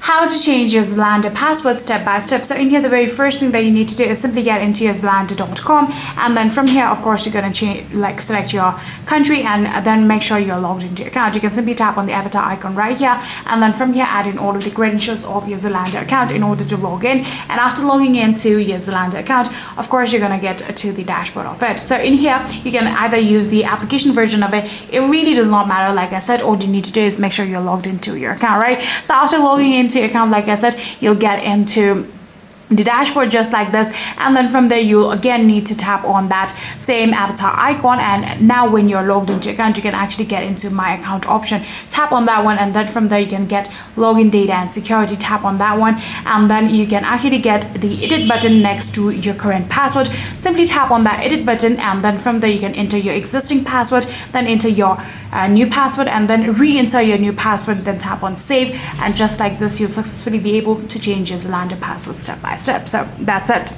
how to change your Zalando password step by step. So in here, the very first thing that you need to do is simply get into your Zalando.com, and then from here, of course, you're going to change, like select your country, and then make sure you're logged into your account. You can simply tap on the avatar icon right here, and then from here, add in all of the credentials of your Zalando account in order to log in. And after logging into your Zalando account, of course, you're going to get to the dashboard of it. So in here, you can either use the application version of it. It really does not matter. Like I said, all you need to do is make sure you're logged into your account, right? So after logging into your account, like I said, you'll get into the dashboard just like this, and then from there you'll again need to tap on that same avatar icon. And now when you're logged into your account, you can actually get into my account option. Tap on that one, and then from there you can get login data and security. Tap on that one, and then you can actually get the edit button next to your current password. Simply tap on that edit button, and then from there you can enter your existing password, then enter your new password, and then re-enter your new password. Then tap on save, and just like this, you'll successfully be able to change your Zalando password step by step. So that's it.